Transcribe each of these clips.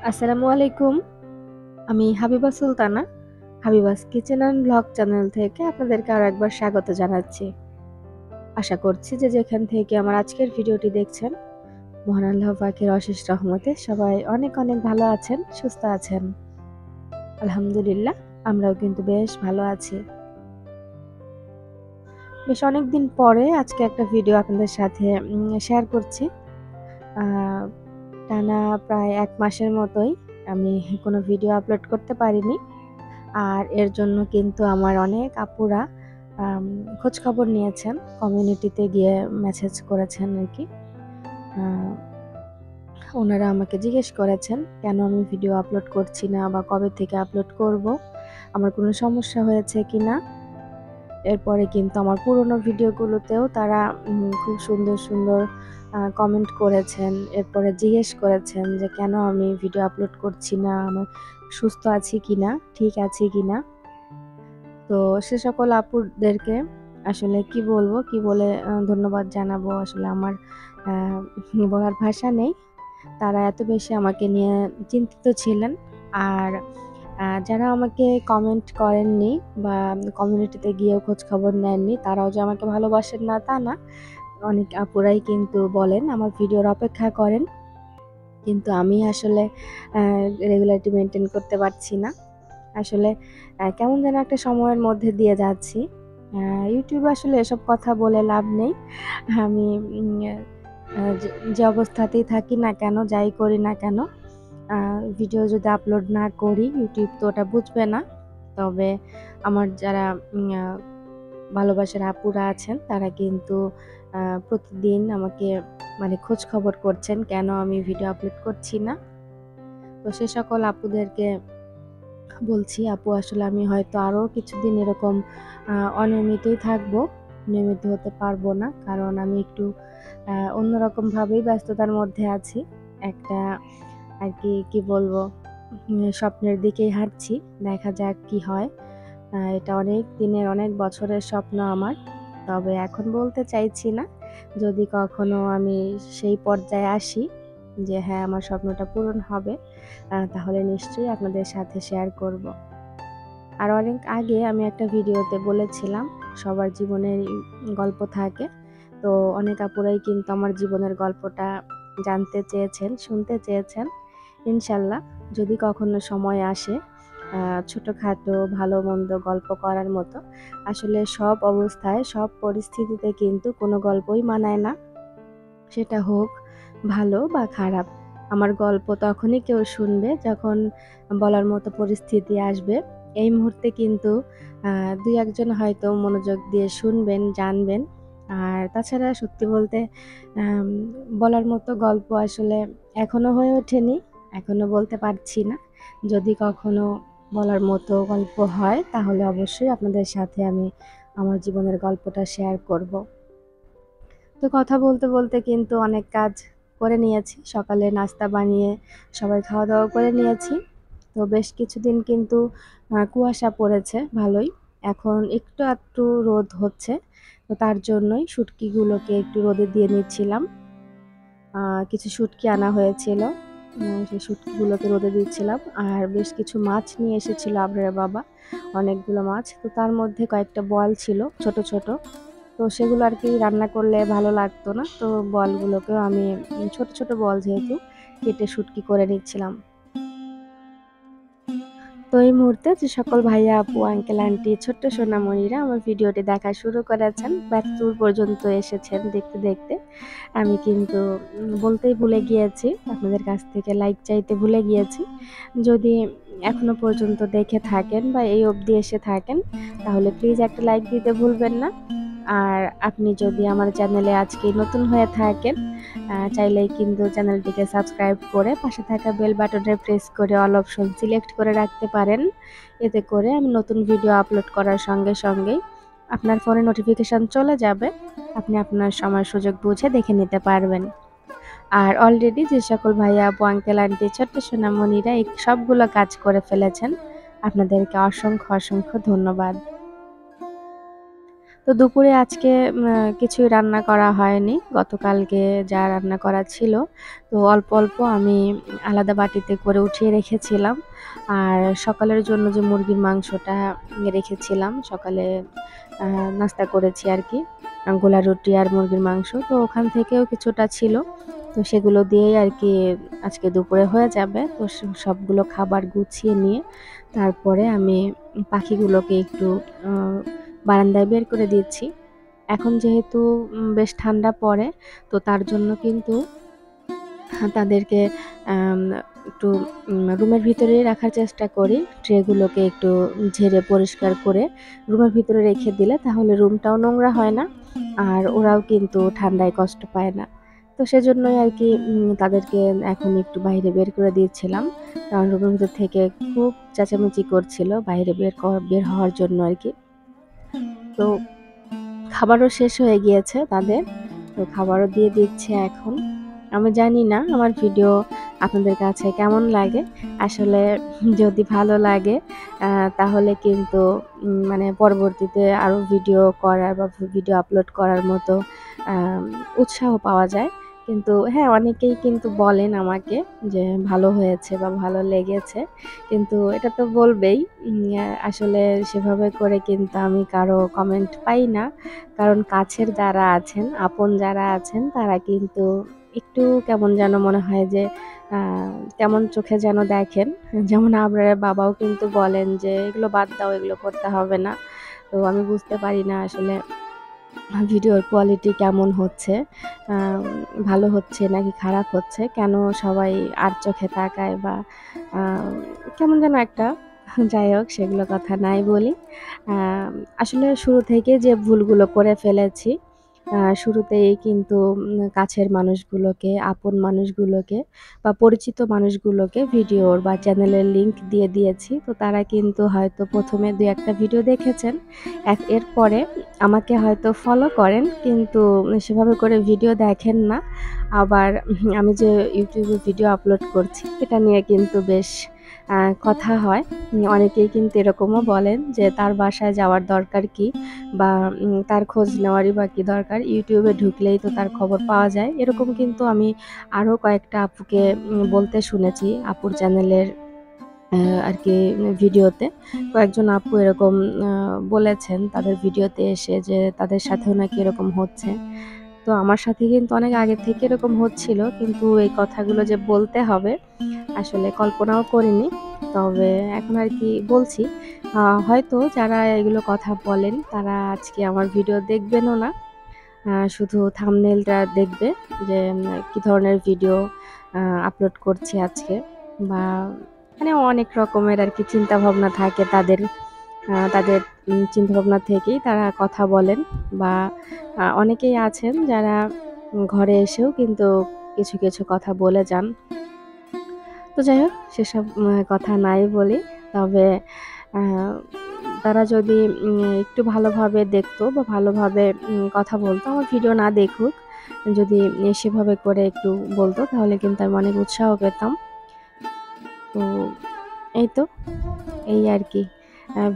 আসসালামু আলাইকুম। আমি Habiba Sultana. Habiba's kitchen and blog channel থেকে আপনাদেরকে আরো একবার স্বাগত জানাচ্ছি। আশা করছি যে যেখান থেকে আমার আজকের ভিডিওটি দেখছেন, মহান আল্লাহ পাকের অশেষ রহমতে সবাই অনেক অনেক ভালো আছেন, সুস্থ আছেন। আলহামদুলিল্লাহ, আমরাও কিন্তু বেশ ভালো আছি। বেশ অনেকদিন পরে আজকে একটা ভিডিও আপনাদের সাথে শেয়ার করছি। টানা প্রায় ১ মাসের মতোই আমি কোনো ভিডিও আপলোড করতে পারিনি। আর এর জন্য কিন্তু আমার অনেক আপুরা খোঁজ খবর নিয়েছেন, কমিউনিটিতে গিয়ে মেসেজ করেছেন আরকি। আ ওনারা আমাকে জিজ্ঞেস করেছেন কেন আমি ভিডিও আপলোড করছি না বা কবে থেকে আপলোড করব? আমার কোনো সমস্যা হয়েছে কিনা? এরপরে কিন্তু আমার পুরনো ভিডিওগুলোতেও তারা খুব সুন্দর, সুন্দর কমেন্ট করেছেন। এরপরে জিজ্ঞেস করেছেন যে কেন আমি ভিডিও আপলোড করছি না? আমার সুস্থ আছি কিনা? ঠিক আছি কিনা? তো সে সকল আপুদেরকে আসলে কি বলবো, কি বলে ধন্যবাদ জানাবো আসলে আমার আ বলার ভাষা নেই। তারা এত বেশি আমাকে নিয়ে চিন্তিত ছিলেন। আর যারা আমাকে কমেন্ট করেননি বা কমিউনিটিতে গিয়েও খোঁজখবর নেননি, তারাও যে আমাকে ভালোবাসেন না তা না। অনেক আপুরাই কিন্তু বলেন আমার ভিডিওর অপেক্ষা করেন। কিন্তু আমি আসলে আ রেগুলারিটি মেইনটেইন করতে পারছি না। আসলে কেমন যেন একটা সময়ের মধ্যে দিয়ে যাচ্ছি। আ YouTube এ আসলে এসব কথা বলে লাভ নেই। আমি উম যে অবস্থাতেই থাকি না কেন, যাই করি না কেন, আ ভিডিও যদি আপলোড না করি YouTube তো ওটা বুঝবে না। তবে আমার যারা উম আ ভালোবাসার আপুরা আছেন তারা কিন্তু প্রতিদিন আমাকে মানে খোঁজ খবর করছেন কেন আমি ভিডিও আপলোড করছি না। তো সে সকল আপুদেরকে বলছি, আপু আসলে আমি হয়তো আরো কিছুদিন এরকম অনিয়মিতই থাকবো। নিয়মিত হতে পারবো না। কারণ আমি একটু অন্যরকমভাবেই ব্যস্ততার মধ্যে আছি। একটা আরকি কি বলবো? স্বপ্নের দিকেই হাঁটছি। দেখা যাক কি হয়। এটা অনেক দিনের, অনেক বছরের স্বপ্ন আমার। তবে এখন বলতে চাইছি না। যদি কখনো আমি সেই পর্যায়ে আসি যে হ্যাঁ, আমার স্বপ্নটা পূরণ হবে, তাহলে নিশ্চয়ই আপনাদের সাথে শেয়ার করব। আর অনেক আগে আমি একটা ভিডিওতে বলেছিলাম, সবার জীবনের গল্প থাকে। তো অনেক আপুরাই কিন্তু আমার জীবনের গল্পটা জানতে চেয়েছেন, শুনতে চেয়েছেন। ইনশাল্লাহ যদি কখনো সময় আসে ছোটখাটো ভালো-মন্দ গল্প করার মতো। আসলে সব অবস্থায়, সব পরিস্থিতিতে কিন্তু কোনো গল্পই মানায় না। সেটা হোক ভালো বা খারাপ। আমার গল্প তখনই কেউ শুনবে যখন বলার মতো পরিস্থিতি আসবে। এই মুহূর্তে কিন্তু আ ২-১ জন হয়তো মনোযোগ দিয়ে শুনবেন, জানবেন। আর তাছাড়া সত্যি বলতে আম বলার মতো গল্প আসলে এখনো হয়ে ওঠেনি। এখনো বলতে পারছি না। যদি কখনো বলার মতো গল্প হয় তাহলে অবশ্যই আপনাদের সাথে আমি আমার জীবনের গল্পটা শেয়ার করব। তো কথা বলতে, বলতে কিন্তু অনেক কাজ করে নিয়েছি। সকালে নাস্তা বানিয়ে সবাই খাওয়া-দাওয়া করে নিয়েছি। তো বেশ কিছুদিন কিন্তু কুয়াশা পড়েছে ভালোই। এখন একটু আধটু রোদ হচ্ছে। তো তার জন্যই শুটকিগুলোকে একটু রোদে দিয়ে নিচ্ছিলাম। আ কিছু শুটকি আনা হয়েছিল। সেই শুটকিগুলোকে রোদে দিচ্ছিলাম। আর বেশ কিছু মাছ নিয়ে এসেছিল আবরারের বাবা। অনেকগুলো মাছ। তো তার মধ্যে কয়েকটা বোয়াল ছিল ছোট, ছোট। তো সেগুলো আরকি রান্না করলে ভালো লাগতো না। তো বলগুলোকেও আমি ছোট, ছোট বল যেহেতু কেটে শুটকি করে নিচ্ছিলাম। তো এই মুহূর্তে যে সকল ভাইয়া, আপু, আঙ্কেল, আন্টি, ছোট্ট সোনামণিরা আমার ভিডিওটি দেখা শুরু করেছেন বা এতদূর পর্যন্ত এসেছেন দেখতে, দেখতে আমি কিন্তু বলতেই ভুলে গিয়েছি। আপনাদের কাছ থেকে লাইক চাইতে ভুলে গিয়েছি। যদি এখনো পর্যন্ত দেখে থাকেন বা এই অবধি এসে থাকেন তাহলে প্লিজ একটা লাইক দিতে ভুলবেন না। আর আপনি যদি আমার চ্যানেলে আজকেই নতুন হয়ে থাকেন, চাইলেই কিন্তু চ্যানেলটিকে সাবস্ক্রাইব করে পাশে থাকা বেল বাটনে প্রেস করে অল অপশন সিলেক্ট করে রাখতে পারেন। এতে করে আমি নতুন ভিডিও আপলোড করার সঙ্গে সঙ্গেই আপনার ফোনে নোটিফিকেশন চলে যাবে। আপনি আপনার সময় সুযোগ বুঝে দেখে নিতে পারবেন। আর অলরেডি যে সকল ভাইয়া, আপু, আঙ্কেল, আন্টি, ছোট্ট সোনামণিরা এই সবগুলো কাজ করে ফেলেছেন, আপনাদেরকে অসংখ্য, অসংখ্য ধন্যবাদ। তো তো দুপুরে আজকে কিছুই রান্না করা হয়নি। গতকালকে যা রান্না করা ছিল, তো অল্প, অল্প আমি আলাদা বাটিতে করে উঠিয়ে রেখেছিলাম। আর সকালের জন্য যে মুরগির মাংসটা রেখেছিলাম, সকালে নাস্তা করেছি আরকি। গোলা রুটি আর মুরগির মাংস। তো ওখান থেকেও কিছুটা ছিল। তো সেগুলো দিয়েই আরকি আজকে দুপুরে হয়ে যাবে। তো সবগুলো খাবার গুছিয়ে নিয়ে তারপরে আমি পাখিগুলোকে একটু আ বারান্দায় বের করে দিচ্ছি। এখন যেহেতু বেশ ঠান্ডা পড়ে, তো তার জন্য কিন্তু তাদেরকে আম একটু রুমের ভিতরেই রাখার চেষ্টা করি। ট্রেগুলোকে একটু ঝেড়ে পরিষ্কার করে রুমের ভিতরে রেখে দিলে তাহলে রুমটাও নোংরা হয় না। আর ওরাও কিন্তু ঠান্ডায় কষ্ট পায় না। তো সেজন্যই আরকি তাদেরকে এখন একটু বাইরে বের করে দিয়েছিলাম। কারণ রুমের ভিতর থেকে খুব চেঁচামেচি করছিল বাইরে বের হওয়ার জন্য আরকি। তো খাবারও শেষ হয়ে গিয়েছে তাদের। তো খাবারও দিয়ে দিচ্ছে এখন। আমি জানি না আমার ভিডিও আপনাদের কাছে কেমন লাগে। আসলে যদি ভালো লাগে আ তাহলে কিন্তু মানে পরবর্তীতে আরো ভিডিও করার বা ভিডিও আপলোড করার মতো উৎসাহ পাওয়া যায়। কিন্তু হ্যাঁ, অনেকেই কিন্তু বলেন আমাকে যে ভালো হয়েছে বা ভালো লেগেছে। কিন্তু এটা তো বলবেই। আসলে সেভাবে করে কিন্তু আমি কারো কমেন্ট পাই না। কারণ কাছের যারা আছেন, আপন যারা আছেন তারা কিন্তু একটু কেমন যেন মনে হয় যে আ কেমন চোখে যেন দেখেন। যেমন আমার বাবাও কিন্তু বলেন যে, "এগুলো বাদ দাও, এগুলো করতে হবে না।" তো আমি বুঝতে পারি না আসলে ভিডিওর কোয়ালিটি কেমন হচ্ছে, আম ভালো হচ্ছে নাকি খারাপ হচ্ছে? কেন সবাই আর চোখে তাকায় বা আ কেমন যেন একটা যাই হোক সেগুলো কথা নাই বলি। আসলে শুরু থেকে যে ভুলগুলো করে ফেলেছি, শুরুতেই কিন্তু কাছের মানুষগুলোকে, আপন মানুষগুলোকে বা পরিচিত মানুষগুলোকে ভিডিওর বা চ্যানেলের লিংক দিয়ে দিয়েছি। তো তারা কিন্তু হয়তো ১ম এ ২-১ টা ভিডিও দেখেছেন। এরপরে আমাকে হয়তো ফলো করেন কিন্তু সেভাবে করে ভিডিও দেখেন না। আবার আমি যে YouTube এ ভিডিও আপলোড করছি এটা নিয়ে কিন্তু বেশ কথা হয়। অনেকেই কিন্তু এরকমও বলেন যে তার বাসায় যাওয়ার দরকার কি? বা তার খোঁজ নেওয়ারই বা কি দরকার? YouTube এ ঢুকলেই তো তার খবর পাওয়া যায়। এরকম কিন্তু আমি আরো কয়েকটা আপুকে বলতে শুনেছি। আপুর চ্যানেলের আরকি ভিডিওতে। কয়েকজন আপু এরকম আ বলেছেন তাদের ভিডিওতে এসে যে তাদের সাথেও নাকি এরকম হচ্ছে। তো আমার সাথে কিন্তু অনেক আগে থেকে এরকম হচ্ছিল। কিন্তু এই কথাগুলো যে বলতে হবে আসলে কল্পনাও করিনি। তবে এখন আরকি বলছি। হয়তো যারা এগুলো কথা বলেন তারা আজকে আমার ভিডিও দেখবেনও না। শুধু থাম্বনেইলটা দেখবে যে কি ধরনের ভিডিও আ আপলোড করছি আজকে বা মানে অনেক রকমের আরকি চিন্তাভাবনা থাকে তাদের। তাদের চিন্তাভাবনা থেকেই তারা কথা বলেন বা অনেকেই আছেন যারা ঘরে এসেও কিন্তু কিছু, কিছু কথা বলে যান। তো যাই হোক সেসব কথা নাই বলি। তবে আ তারা যদি একটু ভালোভাবে দেখতো বা ভালোভাবে কথা বলতো, আমার ভিডিও না দেখুক, যদি সেভাবে করে একটু বলতো তাহলে কিন্তু আমি অনেক উৎসাহ পেতাম। তো এই তো এই আরকি।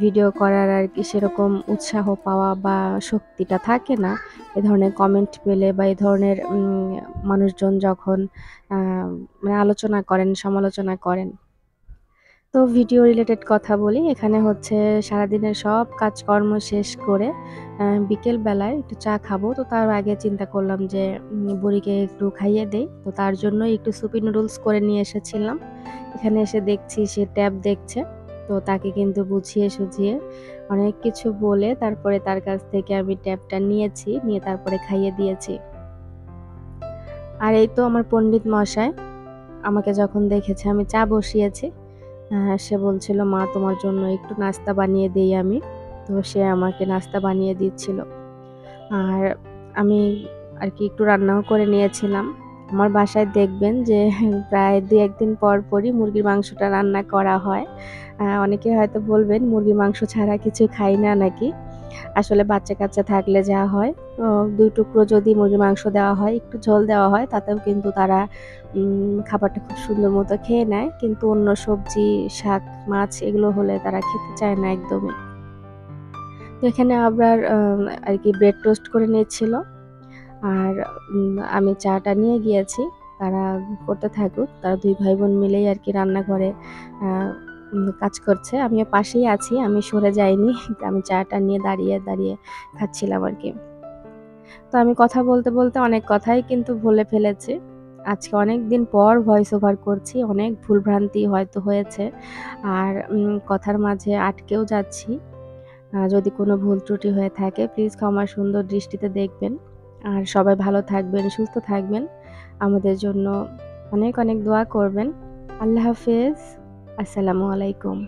ভিডিও করার আরকি সেরকম উৎসাহ পাওয়া বা শক্তিটা থাকে না। এ ধরনের কমেন্ট পেলে বা এ ধরনের মানুষজন যখন আ মানে আলোচনা করেন, সমালোচনা করেন। তো ভিডিও রিলেটেড কথা বলি। এখানে হচ্ছে সারাদিনের সব কাজকর্ম শেষ করে বিকেল বেলায় একটু চা খাবো। তো তার আগে চিন্তা করলাম যে বুড়িকে একটু খাইয়ে দেই। তো তার জন্যই একটু সুপি নুডলস করে নিয়ে এসেছিলাম। এখানে এসে দেখছি সে ট্যাব দেখছে। তো তাকে কিন্তু বুঝিয়ে সুঝিয়ে অনেক কিছু বলে তারপরে তার কাছ থেকে আমি ট্যাবটা নিয়েছি। নিয়ে তারপরে খাইয়ে দিয়েছি। আর এই তো আমার পণ্ডিত মশাই আমাকে যখন দেখেছে আমি চা বসিয়েছি সে বলছিল, "মা তোমার জন্য একটু নাস্তা বানিয়ে দেই আমি।" তো সে আমাকে নাস্তা বানিয়ে দিচ্ছিল। আর আমি আরকি একটু রান্নাও করে নিয়েছিলাম। আমার বাসায় দেখবেন যে প্রায় ২-১ দিন পর পরই মুরগির মাংসটা রান্না করা হয়। অনেকে হয়তো বলবেন মুরগির মাংস ছাড়া কিছু খাই না নাকি? আসলে বাচ্চা-কাচ্চা থাকলে যা হয় ২ টুকরো যদি মুরগির মাংস দেওয়া হয়, একটু ঝোল দেওয়া হয় তাতেও কিন্তু তারা খাবারটা খুব সুন্দর মতো খেয়ে নেয়। কিন্তু অন্য সবজি, শাক, মাছ এগুলো হলে তারা খেতে চায় না একদমই। তো এখানে আবার আর কি ব্রেড টোস্ট করে নিচ্ছিল। আর আমি চাটা নিয়ে গিয়েছি। তারা করতে থাকুক। তারা ২ ভাই বোন মিলেই আর কি রান্নাঘরে আ কাজ করছে। আমিও পাশেই আছি। আমি সরে যাইনি। আমি চাটা নিয়ে দাঁড়িয়ে খাচ্ছিলাম আরকি। তো আমি কথা বলতে অনেক কথাই কিন্তু বলে ফেলেছি। আজকে অনেকদিন পর ভয়েস ওভার করছি। অনেক ভুলভ্রান্তি হয়তো হয়েছে। আর কথার মাঝে আটকেও যাচ্ছি। যদি কোনো ভুল ত্রুটি হয়ে থাকে প্লিজ ক্ষমার সুন্দর দৃষ্টিতে দেখবেন। আর সবাই ভালো থাকবেন, সুস্থ থাকবেন। আমাদের জন্য অনেক দোয়া করবেন। আল্লাহ হাফেজ। আসসালামু আলাইকুম।